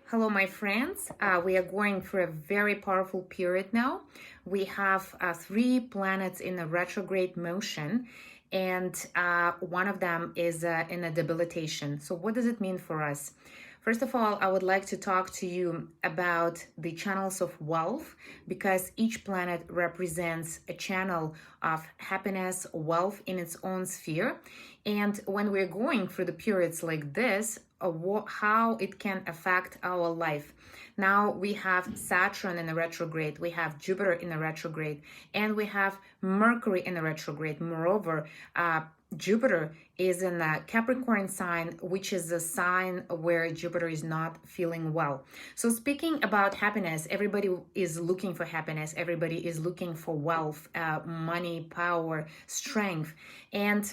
Hello, my friends. We are going through a very powerful period now. We have 3 planets in a retrograde motion, and one of them is in a debilitation. So what does it mean for us? First of all, I would like to talk to you about the channels of wealth, because each planet represents a channel of happiness, wealth in its own sphere. And when we're going through the periods like this, how it can affect our life. Now we have Saturn in a retrograde, we have Jupiter in a retrograde, and we have Mercury in a retrograde. Moreover, Jupiter is in a Capricorn sign, which is a sign where Jupiter is not feeling well. So speaking about happiness, everybody is looking for happiness. Everybody is looking for wealth, money, power, strength. And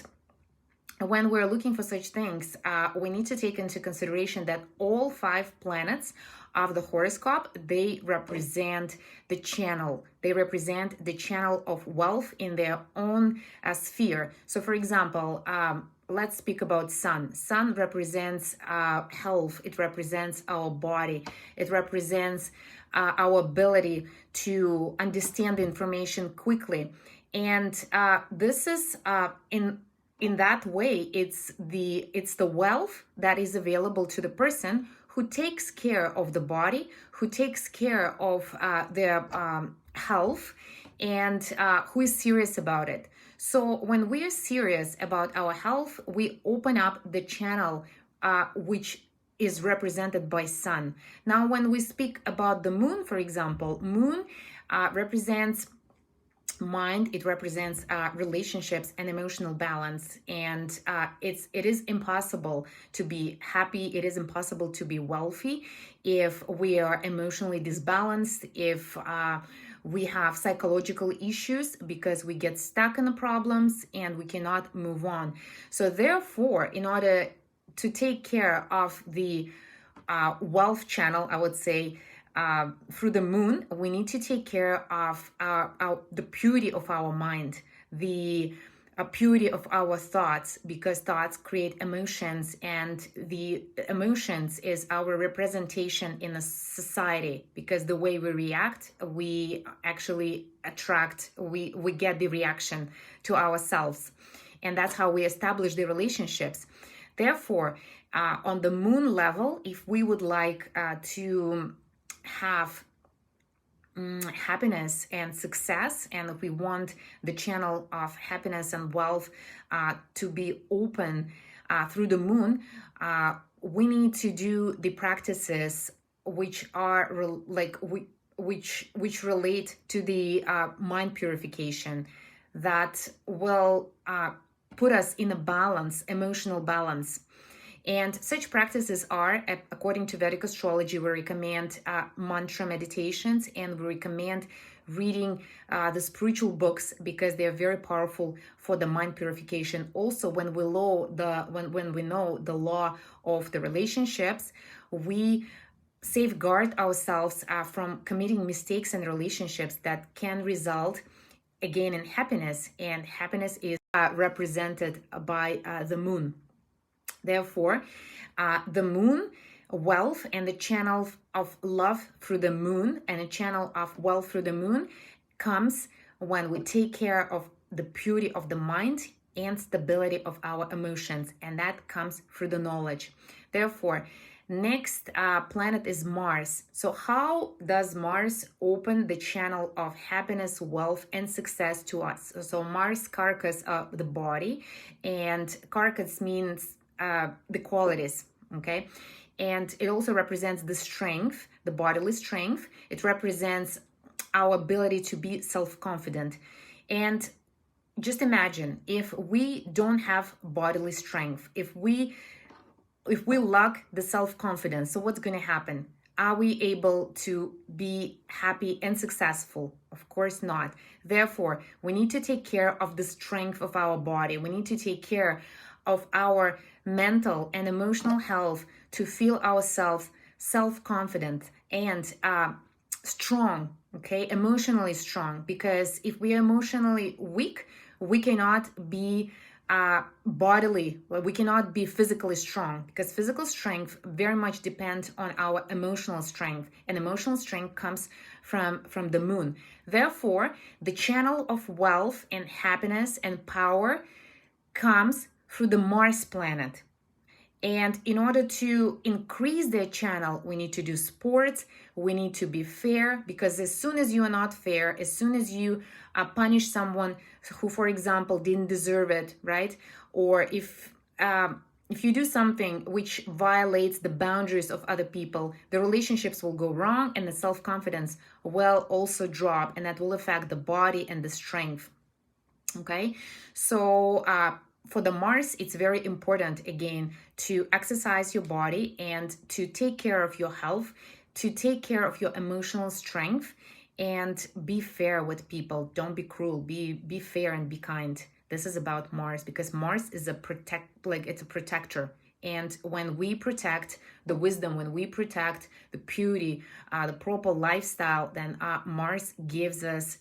when we're looking for such things, we need to take into consideration that all 5 planets of the horoscope, they represent the channel. They represent the channel of wealth in their own sphere. So for example, let's speak about Sun. Sun represents health. It represents our body. It represents our ability to understand the information quickly. And this is in that way, it's the wealth that is available to the person who takes care of the body, who takes care of their health, and who is serious about it. So when we are serious about our health, we open up the channel which is represented by Sun. Now, when we speak about the Moon, for example, Moon represents mind. It represents relationships and emotional balance, and it is impossible to be happy, it is impossible to be wealthy if we are emotionally disbalanced, if we have psychological issues, because we get stuck in the problems and we cannot move on. So therefore, in order to take care of the wealth channel, I would say, through the Moon, we need to take care of the purity of our mind, the purity of our thoughts, because thoughts create emotions, and the emotions is our representation in a society, because the way we react, we actually attract, we get the reaction to ourselves, and that's how we establish the relationships. Therefore, on the Moon level, if we would like to have happiness and success, and if we want the channel of happiness and wealth to be open through the Moon, we need to do the practices which are which relate to the mind purification, that will put us in a balance, emotional balance. And such practices are, according to Vedic astrology, we recommend mantra meditations, and we recommend reading the spiritual books, because they are very powerful for the mind purification. Also, when we know the law of the relationships, we safeguard ourselves from committing mistakes in relationships that can result again in happiness, and happiness is represented by the Moon. Therefore, the Moon, wealth, and the channel of love through the Moon, and a channel of wealth through the Moon comes when we take care of the purity of the mind and stability of our emotions, and that comes through the knowledge. Therefore, next planet is Mars. So how does Mars open the channel of happiness, wealth, and success to us? So Mars carcass of the body, and carcass means the qualities, okay? And it also represents the strength, the bodily strength. It represents our ability to be self-confident. And just imagine, if we don't have bodily strength, if we lack the self-confidence, so what's going to happen? Are we able to be happy and successful? Of course not. Therefore, we need to take care of the strength of our body. We need to take care of our mental and emotional health to feel ourselves self-confident and strong, okay, emotionally strong, because if we are emotionally weak, we cannot be bodily, well, we cannot be physically strong, because physical strength very much depends on our emotional strength, and emotional strength comes from the moon. Therefore, the channel of wealth and happiness and power comes through the Mars planet. And in order to increase their channel, we need to do sports, we need to be fair, because as soon as you are not fair, as soon as you punish someone who, for example, didn't deserve it, right? Or if you do something which violates the boundaries of other people, the relationships will go wrong and the self-confidence will also drop, and that will affect the body and the strength. Okay, so for the Mars, it's very important, again, to exercise your body and to take care of your health, to take care of your emotional strength, and be fair with people. Don't be cruel. Be fair and be kind. This is about Mars, because Mars is it's a protector. And when we protect the wisdom, when we protect the purity, the proper lifestyle, then Mars gives us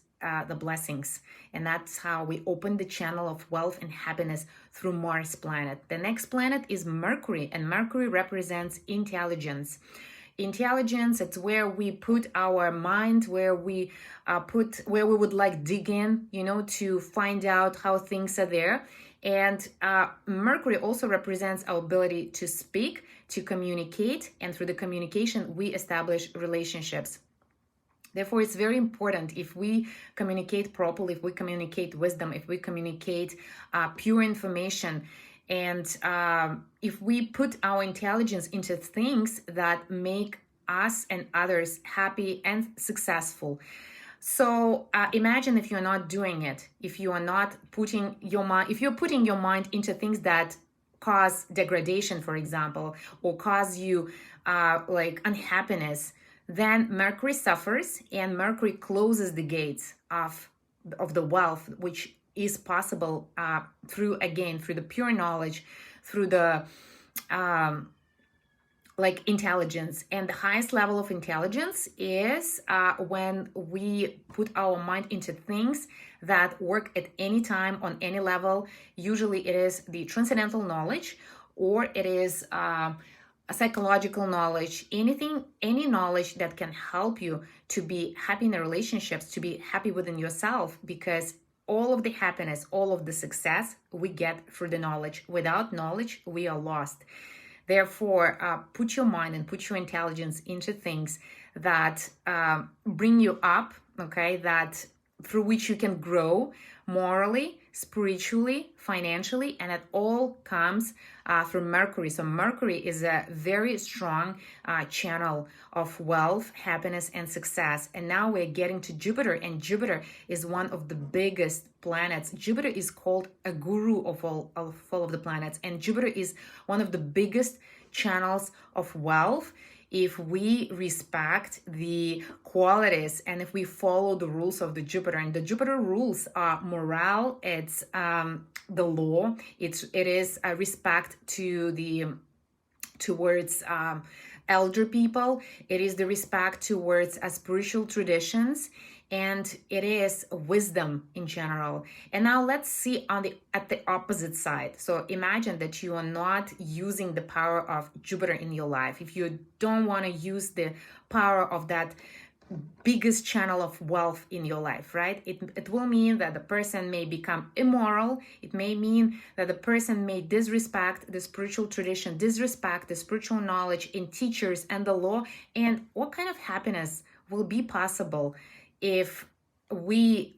the blessings. And that's how we open the channel of wealth and happiness through Mars planet. The next planet is Mercury, and Mercury represents intelligence. Intelligence, it's where we put our mind, where we would like dig in, to find out how things are there. And Mercury also represents our ability to speak, to communicate, and through the communication, we establish relationships. Therefore, it's very important, if we communicate properly, if we communicate wisdom, if we communicate pure information, and if we put our intelligence into things that make us and others happy and successful. So imagine if you're not doing it, if you are not putting your mind, if you're putting your mind into things that cause degradation, for example, or cause you unhappiness, then Mercury suffers, and Mercury closes the gates of the wealth, which is possible through the pure knowledge, through the intelligence. And the highest level of intelligence is when we put our mind into things that work at any time, on any level. Usually it is the transcendental knowledge, or it is a psychological knowledge, any knowledge that can help you to be happy in the relationships, to be happy within yourself, because all of the happiness, all of the success we get through the knowledge. Without knowledge, we are lost. Therefore, put your mind and put your intelligence into things that bring you up, okay, that through which you can grow morally, spiritually, financially, and it all comes through Mercury. So Mercury is a very strong channel of wealth, happiness, and success. And now we're getting to Jupiter, and Jupiter is one of the biggest planets. Jupiter is called a guru of all of the planets, and Jupiter is one of the biggest channels of wealth. If we respect the qualities and if we follow the rules of the Jupiter, and the Jupiter rules are morale, it's the law, it is a respect towards elder people, it is the respect towards spiritual traditions, and it is wisdom in general. And now let's see at the opposite side. So imagine that you are not using the power of Jupiter in your life. If you don't want to use the power of that biggest channel of wealth in your life, right? It will mean that the person may become immoral. It may mean that the person may disrespect the spiritual tradition, disrespect the spiritual knowledge in teachers and the law. And what kind of happiness will be possible if we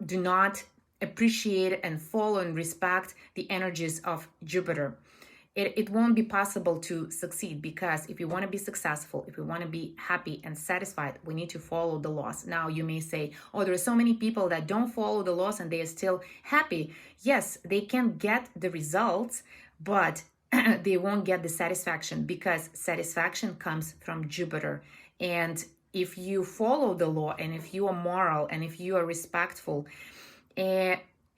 do not appreciate and follow and respect the energies of Jupiter? It won't be possible to succeed, because if you want to be successful, if you want to be happy and satisfied, we need to follow the laws. Now you may say, oh, there are so many people that don't follow the laws and they are still happy. Yes, they can get the results, but they won't get the satisfaction, because satisfaction comes from Jupiter. And if you follow the law, and if you are moral, and if you are respectful,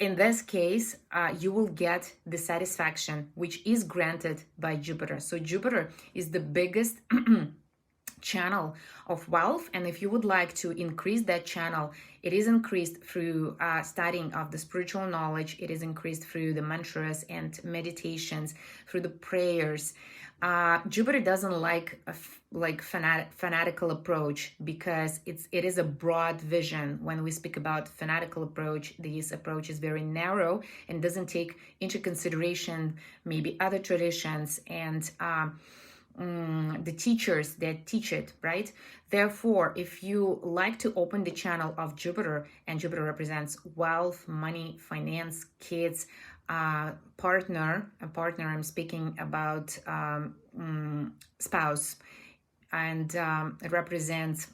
in this case, you will get the satisfaction which is granted by Jupiter. So Jupiter is the biggest channel of wealth. And if you would like to increase that channel, it is increased through studying of the spiritual knowledge. It is increased through the mantras and meditations, through the prayers. Jupiter doesn't like a fanatical approach, because it is a broad vision. When we speak about fanatical approach, this approach is very narrow and doesn't take into consideration maybe other traditions and the teachers that teach it, right? Therefore, if you like to open the channel of Jupiter, and Jupiter represents wealth, money, finance, kids, partner, I'm speaking about spouse, and it represents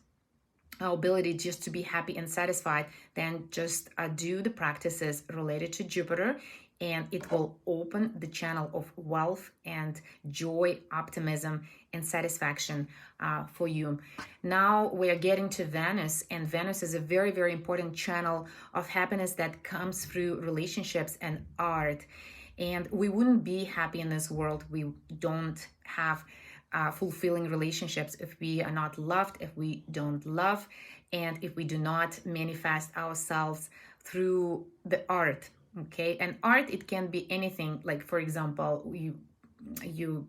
our ability just to be happy and satisfied, then just do the practices related to Jupiter, and it will open the channel of wealth and joy, optimism, and satisfaction for you. Now we are getting to Venus, and Venus is a very, very important channel of happiness that comes through relationships and art. And we wouldn't be happy in this world. We don't have fulfilling relationships if we are not loved, if we don't love, and if we do not manifest ourselves through the art. Okay, and art, it can be anything. Like, for example, you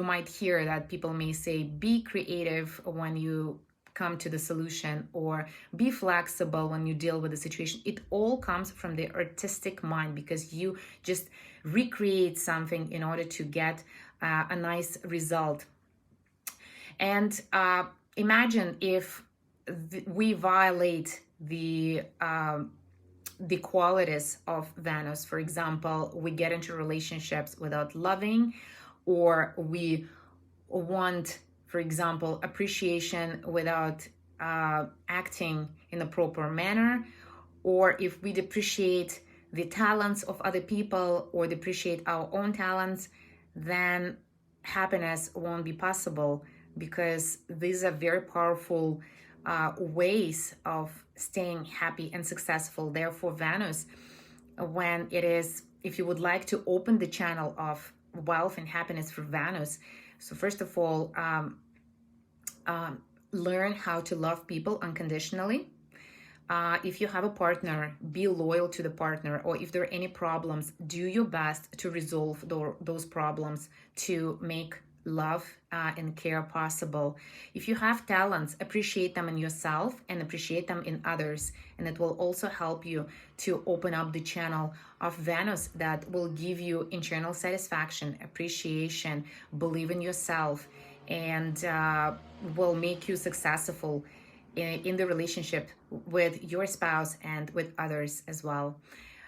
might hear that people may say, be creative when you come to the solution, or be flexible when you deal with the situation. It all comes from the artistic mind, because you just recreate something in order to get a nice result. And imagine if we violate the qualities of Venus. For example, we get into relationships without loving, or we want, for example, appreciation without acting in a proper manner, or if we depreciate the talents of other people or depreciate our own talents, then happiness won't be possible, because these are very powerful ways of staying happy and successful. Therefore, Venus, when it is, if you would like to open the channel of wealth and happiness for Venus, so first of all, learn how to love people unconditionally. If you have a partner, be loyal to the partner, or if there are any problems, do your best to resolve those problems to make love and care possible. If you have talents, appreciate them in yourself and appreciate them in others, and it will also help you to open up the channel of Venus that will give you internal satisfaction, appreciation, believe in yourself, and will make you successful in the relationship with your spouse and with others as well.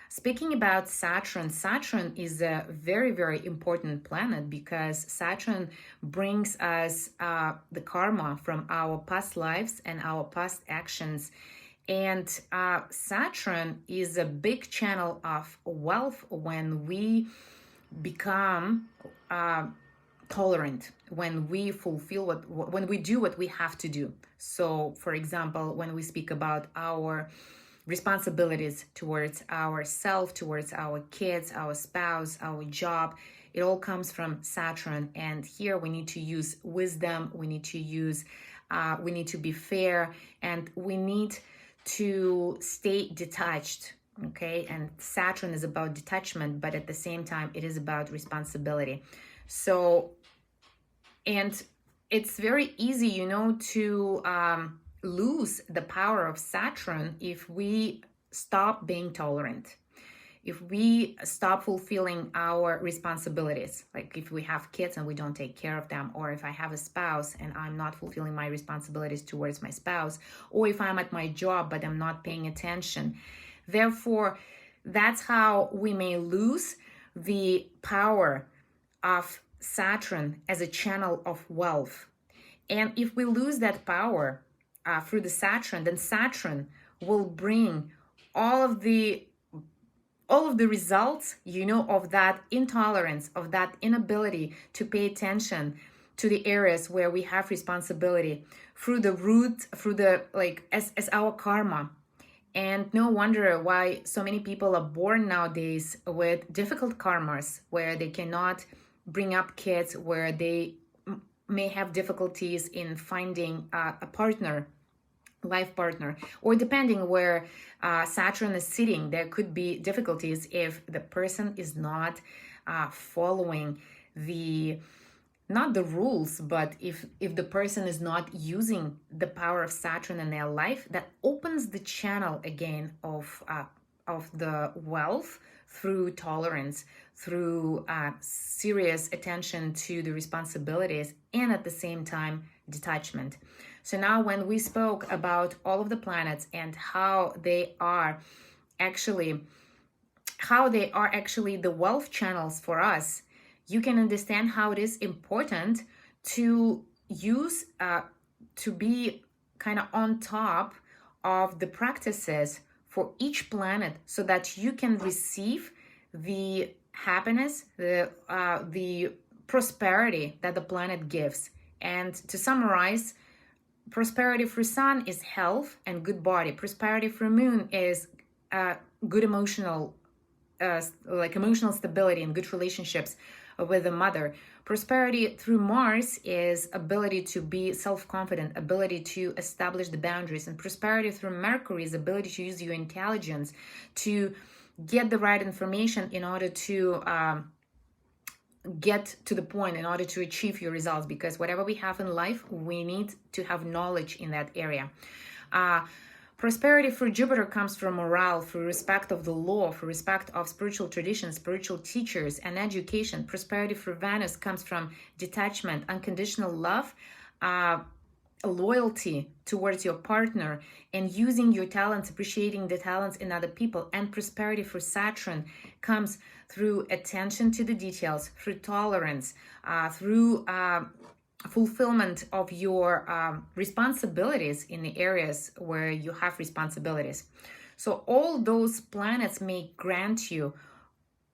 Speaking about Saturn, Saturn is a very, very important planet, because Saturn brings us the karma from our past lives and our past actions. And Saturn is a big channel of wealth when we become tolerant, when we fulfill when we do what we have to do. So, for example, when we speak about our responsibilities towards ourselves, towards our kids, our spouse, our job, it all comes from Saturn. And here we need to use wisdom, we need to be fair, and we need to stay detached. Okay, and Saturn is about detachment, but at the same time, it is about responsibility. So, and it's very easy, to lose the power of Saturn if we stop being tolerant, if we stop fulfilling our responsibilities. Like if we have kids and we don't take care of them, or if I have a spouse and I'm not fulfilling my responsibilities towards my spouse, or if I'm at my job but I'm not paying attention. Therefore, that's how we may lose the power of Saturn as a channel of wealth. And if we lose that power through the Saturn, then Saturn will bring all of the results, of that intolerance, of that inability to pay attention to the areas where we have responsibility, through the root, through the as our karma. And no wonder why so many people are born nowadays with difficult karmas, where they cannot bring up kids, where they may have difficulties in finding a partner, life partner, or depending where Saturn is sitting, there could be difficulties if the person is not following not the rules, but if the person is not using the power of Saturn in their life, that opens the channel again of the wealth through tolerance, through serious attention to the responsibilities, and at the same time detachment. So now when we spoke about all of the planets and how they are actually the wealth channels for us, you can understand how it is important to use to be kind of on top of the practices for each planet, so that you can receive the happiness, the prosperity that the planet gives. And to summarize, prosperity for Sun is health and good body. Prosperity for Moon is good emotional stability and good relationships with the mother. Prosperity through Mars is ability to be self-confident, ability to establish the boundaries. And prosperity through Mercury is ability to use your intelligence to get the right information in order to get to the point, in order to achieve your results. Because whatever we have in life, we need to have knowledge in that area. Prosperity for Jupiter comes from morale, for respect of the law, for respect of spiritual traditions, spiritual teachers, and education. Prosperity for Venus comes from detachment, unconditional love, loyalty towards your partner, and using your talents, appreciating the talents in other people. And prosperity for Saturn comes through attention to the details, through tolerance, through fulfillment of your responsibilities in the areas where you have responsibilities. So all those planets may grant you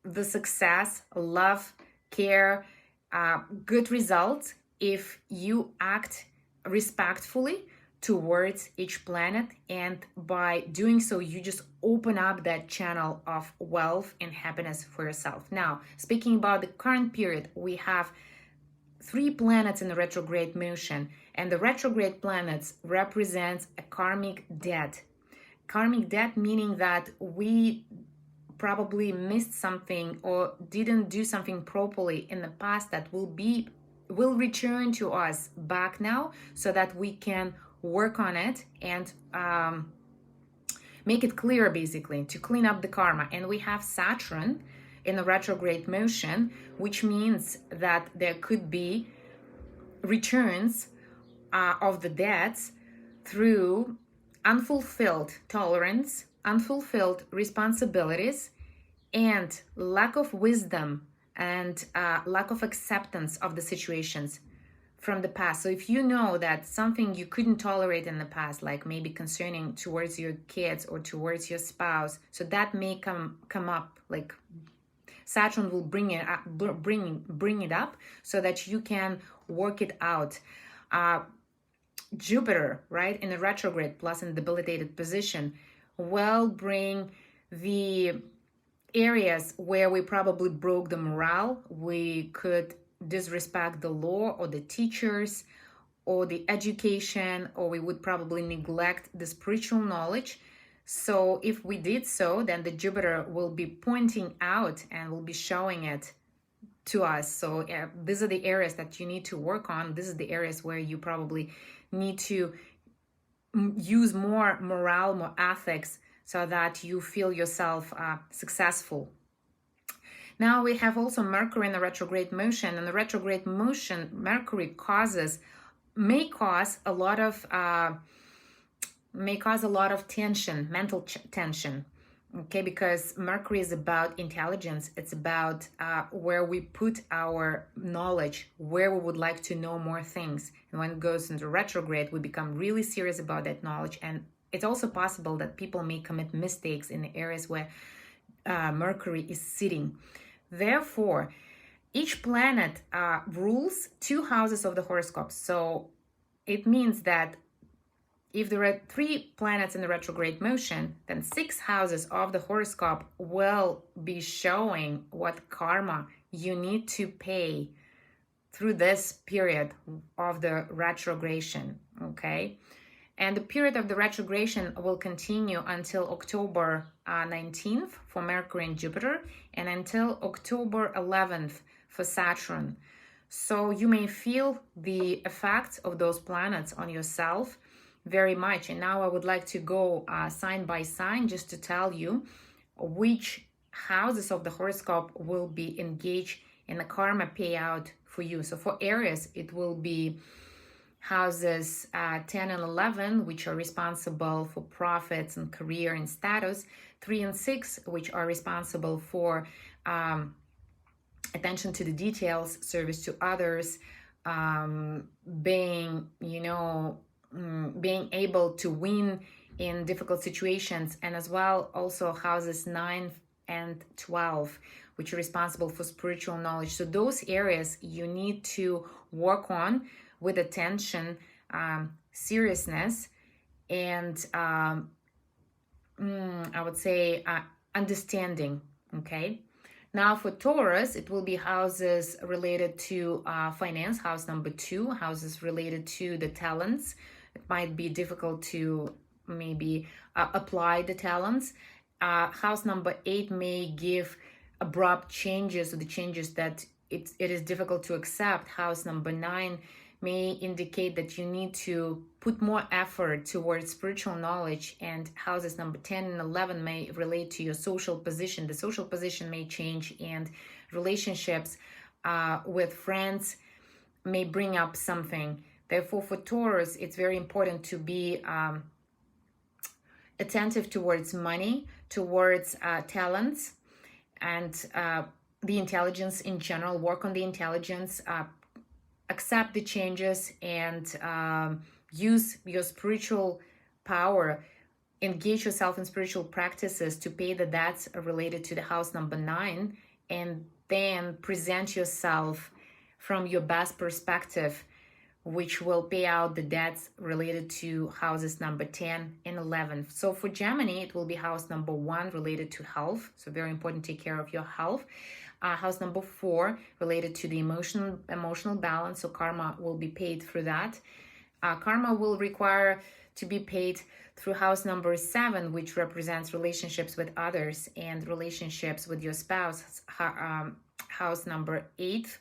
the success, love, care, good results if you act respectfully towards each planet. And by doing so, you just open up that channel of wealth and happiness for yourself. Now, speaking about the current period, we have 3 planets in the retrograde motion, and the retrograde planets represents a karmic debt. Karmic debt meaning that we probably missed something or didn't do something properly in the past that will return to us back now, so that we can work on it and make it clear, basically, to clean up the karma. And we have Saturn in the retrograde motion, which means that there could be returns of the debts through unfulfilled tolerance, unfulfilled responsibilities, and lack of wisdom and lack of acceptance of the situations from the past. So if you know that something you couldn't tolerate in the past, like maybe concerning towards your kids or towards your spouse, so that may come up, like Saturn will bring it up, bring it up, so that you can work it out. Jupiter, right, in a retrograde plus in debilitated position, will bring the areas where we probably broke the morale. We could disrespect the law or the teachers or the education, or we would probably neglect the spiritual knowledge. So if we did so, then the Jupiter will be pointing out and will be showing it to us. So these are the areas that you need to work on. This is the areas where you probably need to use more morale, more ethics, so that you feel yourself successful. Now we have also Mercury in the retrograde motion, and the retrograde motion, Mercury may cause a lot of tension, mental tension. Okay, because Mercury is about intelligence. It's about where we put our knowledge, where we would like to know more things. And when it goes into retrograde, we become really serious about that knowledge. And it's also possible that people may commit mistakes in the areas where Mercury is sitting. Therefore, each planet rules 2 houses of the horoscope. So it means that if there are 3 planets in the retrograde motion, then 6 houses of the horoscope will be showing what karma you need to pay through this period of the retrogression, okay? And the period of the retrogression will continue until October 19th for Mercury and Jupiter, and until October 11th for Saturn. So you may feel the effects of those planets on yourself very much. And now I would like to go sign by sign just to tell you which houses of the horoscope will be engaged in the karma payout for you. So for Aries, it will be houses 10 and 11, which are responsible for profits and career and status, 3 and 6, which are responsible for attention to the details, service to others, being, being able to win in difficult situations, and as well also houses 9 and 12, which are responsible for spiritual knowledge. So those areas you need to work on with attention, seriousness, and I would say understanding, okay? Now for Taurus, it will be houses related to finance, house number 2, houses related to the talents. It might be difficult to maybe apply the talents. House number 8 may give abrupt changes, or the changes that it is difficult to accept. House number 9 may indicate that you need to put more effort towards spiritual knowledge, and houses number 10 and 11 may relate to your social position. The social position may change, and relationships with friends may bring up something. Therefore, for Taurus, it's very important to be attentive towards money, towards talents, and the intelligence in general. Work on the intelligence, accept the changes, and use your spiritual power. Engage yourself in spiritual practices to pay the debts related to the house number 9, and then present yourself from your best perspective, which will pay out the debts related to houses number 10 and 11. So for Gemini, it will be house number 1 related to health. So very important to take care of your health. House number 4 related to the emotional balance. So karma will be paid through that. Karma will require to be paid through house number 7, which represents relationships with others and relationships with your spouse. House number 8,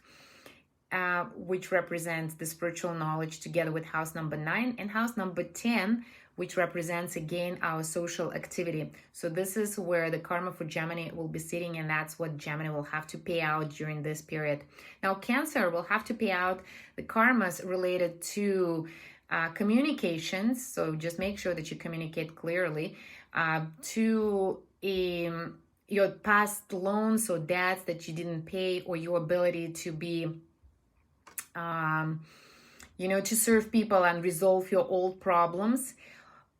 which represents the spiritual knowledge, together with house number 9, and house number 10, which represents again our social activity. So this is where the karma for Gemini will be sitting, and that's what Gemini will have to pay out during this period. Now Cancer will have to pay out the karmas related to communications. So just make sure that you communicate clearly, to your past loans or debts that you didn't pay, or your ability to be to serve people and resolve your old problems.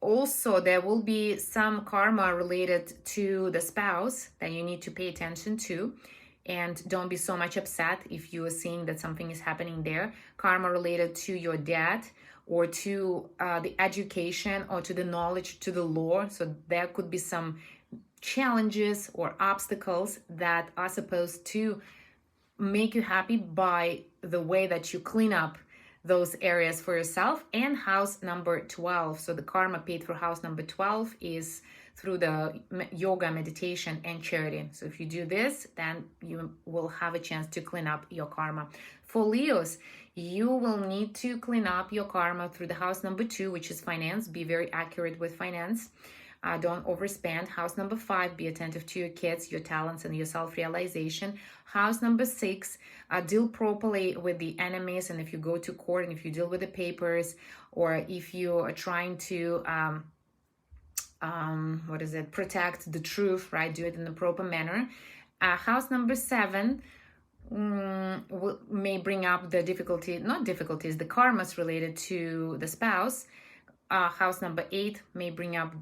Also, there will be some karma related to the spouse that you need to pay attention to, and don't be so much upset if you are seeing that something is happening there. Karma related to your debt, or to the education, or to the knowledge, to the law. So there could be some challenges or obstacles that are supposed to make you happy by the way that you clean up those areas for yourself. And house number 12, so the karma paid for house number 12 is through the yoga, meditation, and charity. So if you do this, then you will have a chance to clean up your karma. For Leos, you will need to clean up your karma through the house number 2, which is finance. Be very accurate with finance. Don't overspend. House number 5, be attentive to your kids, your talents, and your self-realization. House number 6, deal properly with the enemies, and if you go to court, and if you deal with the papers, or if you are trying to protect the truth, right? Do it in the proper manner. House number 7 may bring up the the karmas related to the spouse. House number 8 may bring up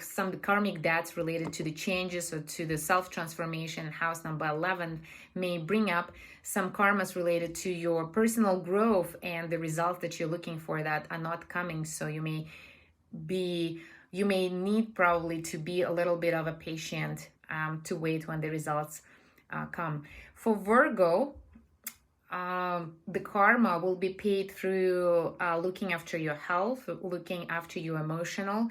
some karmic debts related to the changes or to the self-transformation. House number 11 may bring up some karmas related to your personal growth and the results that you're looking for that are not coming. So you may need probably to be a little bit of a patient to wait when the results come. For Virgo, the karma will be paid through looking after your health, looking after your emotional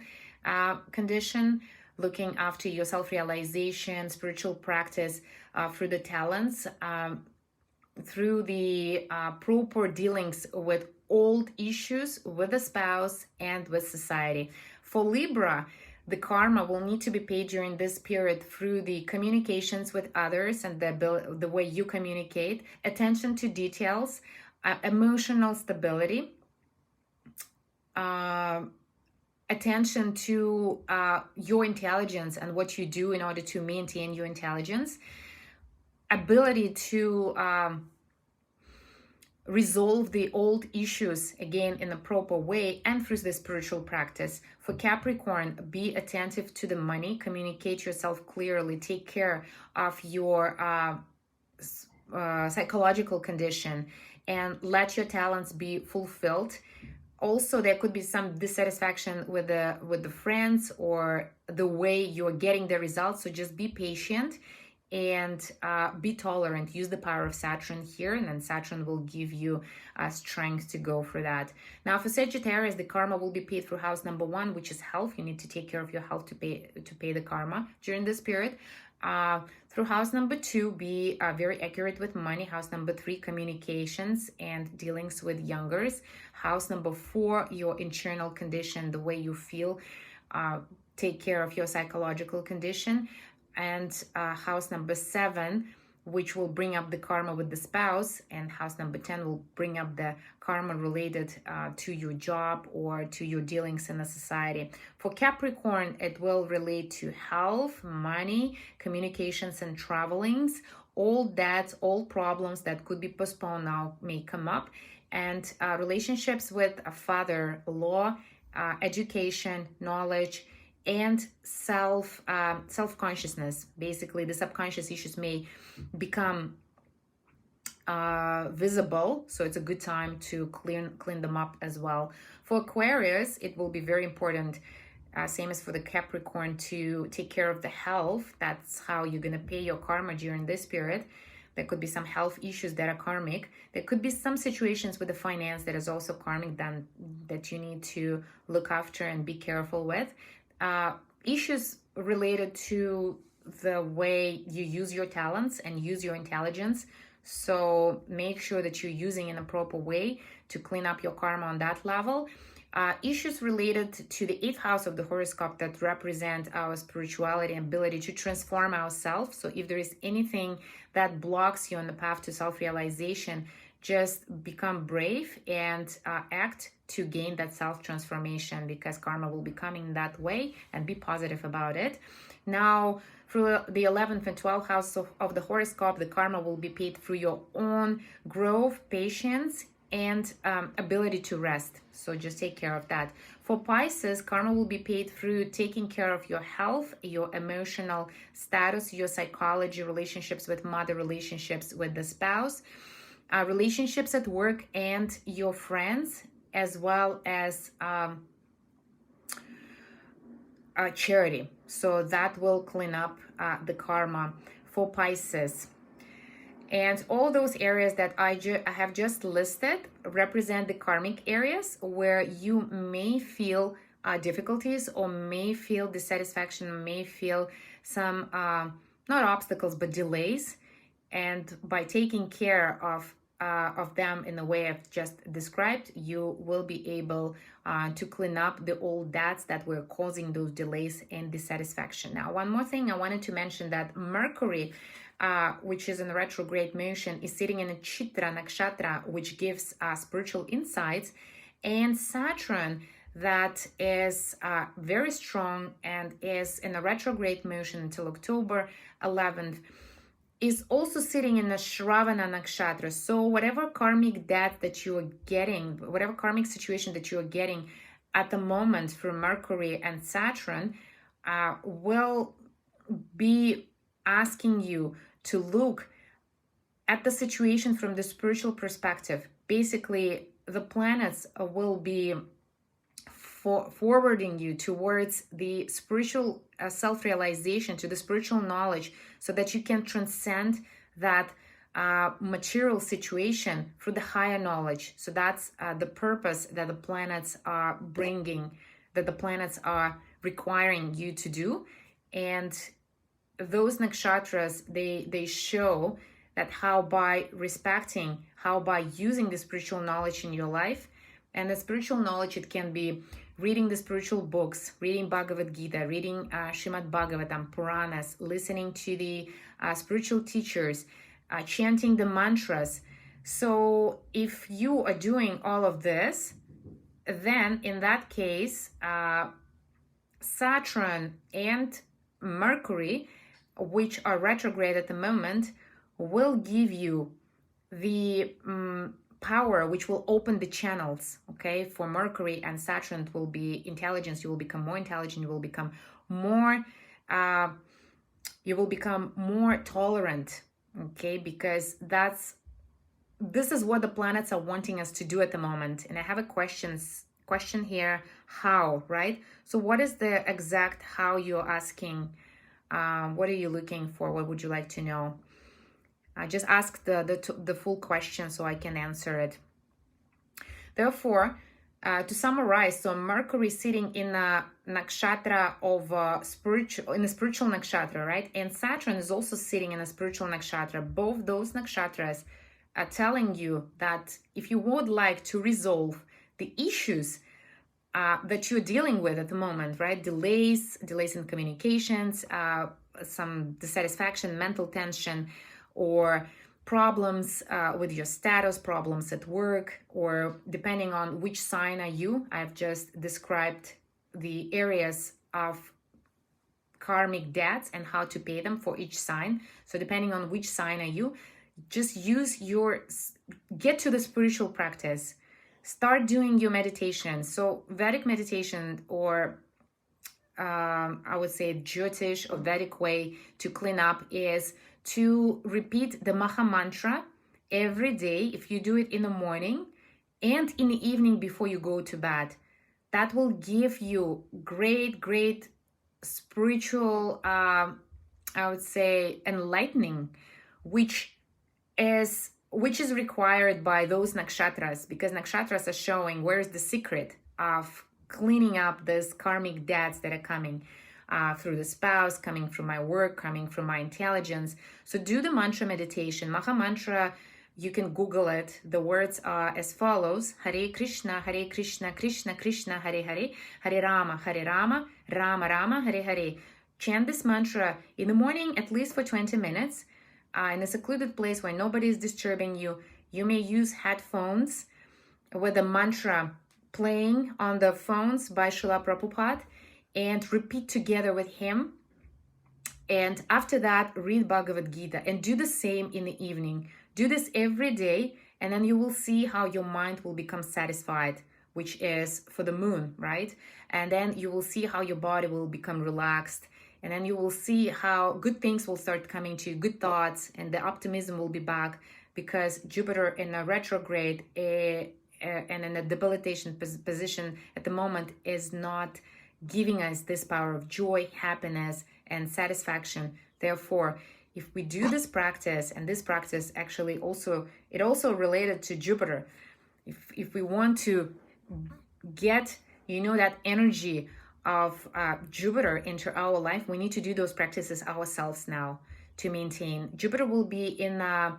condition, looking after your self-realization, spiritual practice, through the talents, through the proper dealings with old issues with the spouse and with society. For Libra, the karma will need to be paid during this period through the communications with others and the way you communicate, attention to details, emotional stability, attention to your intelligence and what you do in order to maintain your intelligence, ability to resolve the old issues again in a proper way and through the spiritual practice. For Capricorn, be attentive to the money, communicate yourself clearly, take care of your psychological condition, and let your talents be fulfilled. Also, there could be some dissatisfaction with the friends or the way you're getting the results, so just be patient and be tolerant. Use the power of Saturn here, and then Saturn will give you strength to go for that. Now for Sagittarius, the karma will be paid through house number 1, which is health. You need to take care of your health to pay the karma during this period. Through house number 2, be very accurate with money. House number 3, communications and dealings with youngers. House number 4, your internal condition, the way you feel. Take care of your psychological condition. And house number 7, which will bring up the karma with the spouse, and house number 10 will bring up the karma related to your job or to your dealings in the society. For Capricorn, it will relate to health, money, communications, and travelings. All problems that could be postponed now may come up, and relationships with a father-in-law, education, knowledge, and self-consciousness. Basically, the subconscious issues may become visible, so it's a good time to clean them up as well. For Aquarius, it will be very important, same as for the Capricorn, to take care of the health. That's how you're going to pay your karma during this period. There could be some health issues that are karmic. There could be some situations with the finance that is also karmic that you need to look after and be careful with. Issues related to the way you use your talents and use your intelligence. So make sure that you're using in a proper way to clean up your karma on that level. Issues related to the 8th house of the horoscope that represent our spirituality and ability to transform ourselves. So if there is anything that blocks you on the path to self-realization, just become brave and act to gain that self-transformation, because karma will be coming that way, and be positive about it. Now, through the 11th and 12th house of the horoscope, the karma will be paid through your own growth, patience, and ability to rest. So just take care of that. For Pisces, karma will be paid through taking care of your health, your emotional status, your psychology, relationships with mother, relationships with the spouse, relationships at work and your friends, as well as charity. So that will clean up the karma for Pisces. And all those areas that I have just listed represent the karmic areas where you may feel difficulties, or may feel dissatisfaction, may feel some, not obstacles, but delays. And by taking care of them in the way I've just described, you will be able to clean up the old debts that were causing those delays and dissatisfaction. Now, one more thing I wanted to mention, that Mercury, which is in retrograde motion, is sitting in a Chitra nakshatra, which gives spiritual insights, and Saturn, that is very strong and is in a retrograde motion until October 11th, is also sitting in a Shravana nakshatra. So whatever karmic debt that you are getting, whatever karmic situation that you are getting at the moment from Mercury and Saturn, will be asking you to look at the situation from the spiritual perspective. Basically, the planets will be forwarding you towards the spiritual self-realization, to the spiritual knowledge, so that you can transcend that material situation through the higher knowledge. So that's the purpose that the planets are bringing, that the planets are requiring you to do. And those nakshatras, they show that how by respecting, how by using the spiritual knowledge in your life. And the spiritual knowledge, it can be reading the spiritual books, reading Bhagavad Gita, reading Srimad Bhagavatam, Puranas, listening to the spiritual teachers, chanting the mantras. So if you are doing all of this, then in that case, Saturn and Mercury, which are retrograde at the moment, will give you the power which will open the channels. Okay, for Mercury and Saturn, it will be intelligence. You will become more intelligent. You will become more tolerant. Okay, because this is what the planets are wanting us to do at the moment. And I have a question here: how, right? So what is the exact how you're asking? What are you looking for? What would you like to know? Just ask the full question so I can answer it. Therefore, to summarize, so Mercury sitting in a nakshatra of in a spiritual nakshatra, right? And Saturn is also sitting in a spiritual nakshatra. Both those nakshatras are telling you that if you would like to resolve the issues that you're dealing with at the moment, right? Delays in communications, some dissatisfaction, mental tension, or problems with your status, problems at work, or depending on which sign are you. I've just described the areas of karmic debts and how to pay them for each sign. So depending on which sign are you, just get to the spiritual practice. Start doing your meditation. So Vedic meditation, or I would say jyotish or Vedic way to clean up, is to repeat the Maha Mantra every day. If you do it in the morning and in the evening before you go to bed, that will give you great spiritual, I would say, enlightening, which is required by those nakshatras, because nakshatras are showing where's the secret of cleaning up these karmic debts that are coming through the spouse, coming from my work, coming from my intelligence. So do the mantra meditation. Maha Mantra, you can Google it. The words are as follows: Hare Krishna, Krishna Krishna, Hare Hare, Hare Rama, Rama Rama, Hare Hare. Chant this mantra in the morning at least for 20 minutes in a secluded place where nobody is disturbing you. You may use headphones with the mantra playing on the phones by Srila Prabhupada, and repeat together with him. And after that, read Bhagavad Gita and do the same in the evening. Do this every day, and then you will see how your mind will become satisfied, which is for the moon, right? And then you will see how your body will become relaxed. And then you will see how good things will start coming to you, good thoughts, and the optimism will be back, because Jupiter in a retrograde and in a debilitation position at the moment is not giving us this power of joy, happiness, and satisfaction. Therefore, if we do this practice, and this practice actually also related to Jupiter, if we want to get, that energy of Jupiter into our life, we need to do those practices ourselves now to maintain. Jupiter will be in a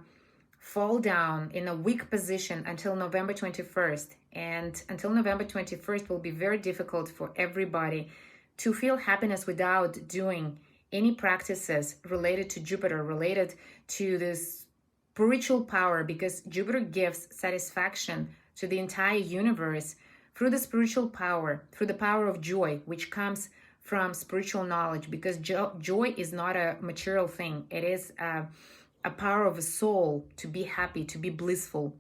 fall down, in a weak position until November 21st. And until November 21st will be very difficult for everybody to feel happiness without doing any practices related to Jupiter, related to this spiritual power, because Jupiter gives satisfaction to the entire universe through the spiritual power, through the power of joy, which comes from spiritual knowledge, because joy is not a material thing. It is a power of a soul to be happy, to be blissful.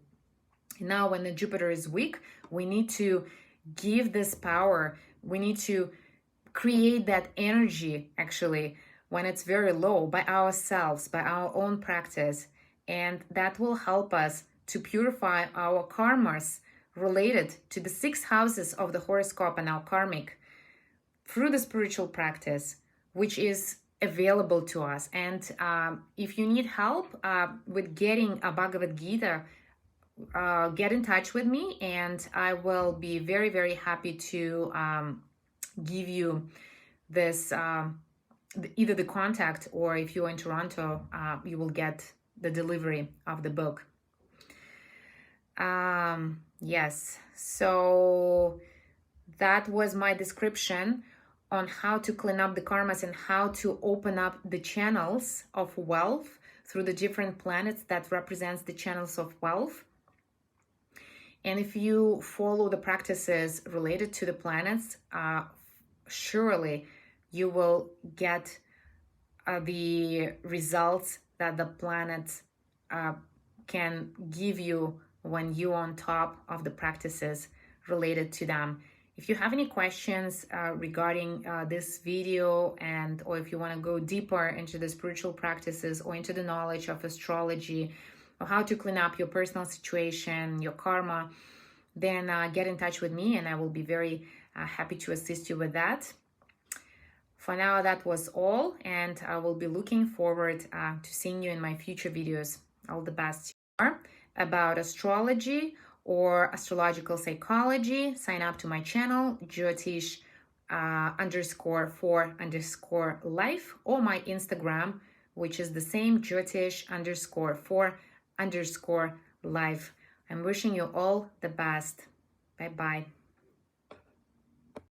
Now, when the Jupiter is weak, we need to give this power. We need to create that energy, actually, when it's very low, by ourselves, by our own practice. And that will help us to purify our karmas related to the 6 houses of the horoscope and our karmic through the spiritual practice, which is available to us. And if you need help with getting a Bhagavad Gita, get in touch with me, and I will be very, very happy to give you this, either the contact, or if you're in Toronto, you will get the delivery of the book. Yes, so that was my description on how to clean up the karmas and how to open up the channels of wealth through the different planets that represents the channels of wealth. And if you follow the practices related to the planets, surely you will get the results that the planets can give you when you're on top of the practices related to them. If you have any questions regarding this video, or if you want to go deeper into the spiritual practices or into the knowledge of astrology, or how to clean up your personal situation, your karma, then get in touch with me, and I will be very happy to assist you with that. For now, that was all, and I will be looking forward to seeing you in my future videos. All the best. About astrology or astrological psychology, sign up to my channel, jyotish _4_life, or my Instagram, which is the same, jyotish _4_life. I'm wishing you all the best. Bye-bye.